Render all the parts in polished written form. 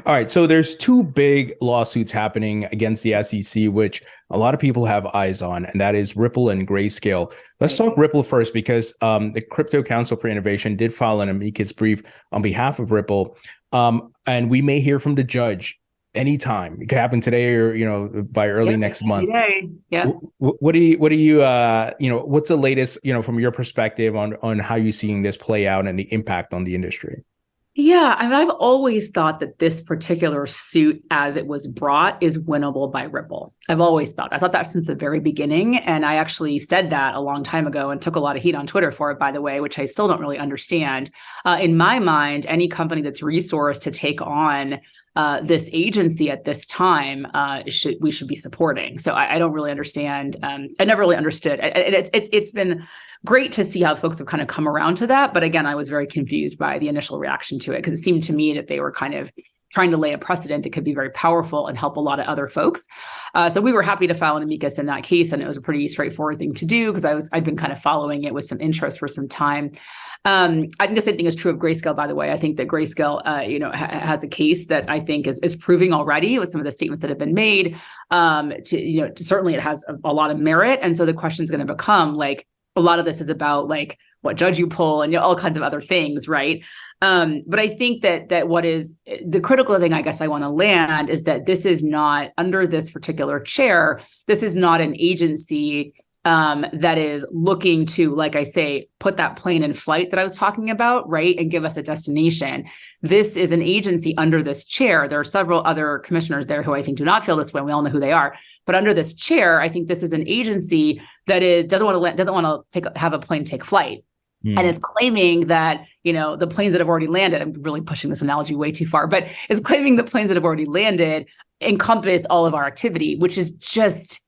All right, so there's two big lawsuits happening against the SEC, which a lot of people have eyes on, and that is Ripple and Grayscale. Let's talk Ripple first, because the Crypto Council for Innovation did file an amicus brief on behalf of Ripple, and we may hear from the judge anytime. It could happen today, or by early next month. Yeah. What do you what's the latest from your perspective on how you seeing this play out and the impact on the industry? Yeah, I mean, I've always thought that this particular suit, as it was brought, is winnable by Ripple. I've always thought. I thought that since the very beginning. And I actually said that a long time ago and took a lot of heat on Twitter for it, by the way, which I still don't really understand. In my mind, any company that's resourced to take on this agency at this time, we should be supporting. So I don't really understand. I never really understood. It's been great to see how folks have kind of come around to that. But again, I was very confused by the initial reaction to it, because it seemed to me that they were kind of trying to lay a precedent that could be very powerful and help a lot of other folks. So we were happy to file an amicus in that case. And it was a pretty straightforward thing to do, because I'd been kind of following it with some interest for some time. I think the same thing is true of Grayscale, by the way. I think that Grayscale, has a case that I think is proving already with some of the statements that have been made. Certainly it has a lot of merit. And so the question is going to become, like, a lot of this is about like what judge you pull and all kinds of other things, right? But I think that what is the critical thing, I guess I want to land, is that this is not, under this particular chair, this is not an agency that is looking to, like I say, put that plane in flight that I was talking about, right, and give us a destination. This is an agency under this chair. There are several other commissioners there who I think do not feel this way. We all know who they are. But under this chair, I think this is an agency that doesn't want to have a plane take flight. And is claiming that, the planes that have already landed, I'm really pushing this analogy way too far, but is claiming the planes that have already landed encompass all of our activity, which is just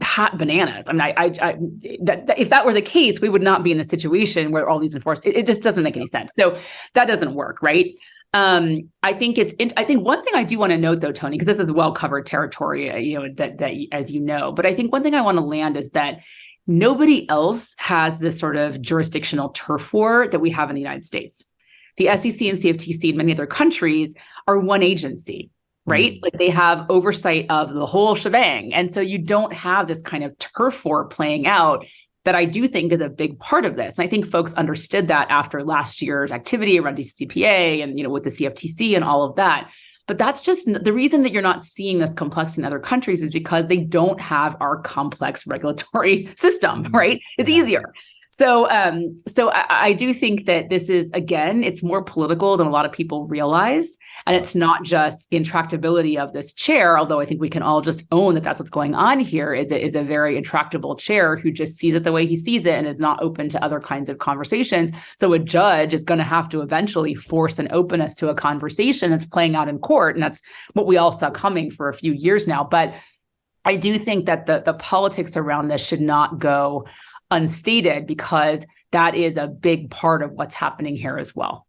hot bananas. I mean, if that were the case, we would not be in the situation where all these enforcement, it just doesn't make any sense. So that doesn't work, right? I think one thing I do want to note, though, Tony, because this is well-covered territory, that as you know, but I think one thing I want to land is that nobody else has this sort of jurisdictional turf war that we have in the United States. The SEC and CFTC in many other countries are one agency, right? Like they have oversight of the whole shebang. And so you don't have this kind of turf war playing out that I do think is a big part of this. And I think folks understood that after last year's activity around DCCPA and, with the CFTC and all of that. But that's just the reason that you're not seeing this complexity in other countries, is because they don't have our complex regulatory system, right? It's easier. So I do think that this is, again, it's more political than a lot of people realize. And it's not just intractability of this chair, although I think we can all just own that that's what's going on here, is a very intractable chair who just sees it the way he sees it and is not open to other kinds of conversations. So a judge is going to have to eventually force an openness to a conversation that's playing out in court. And that's what we all saw coming for a few years now. But I do think that the politics around this should not go unstated, because that is a big part of what's happening here as well.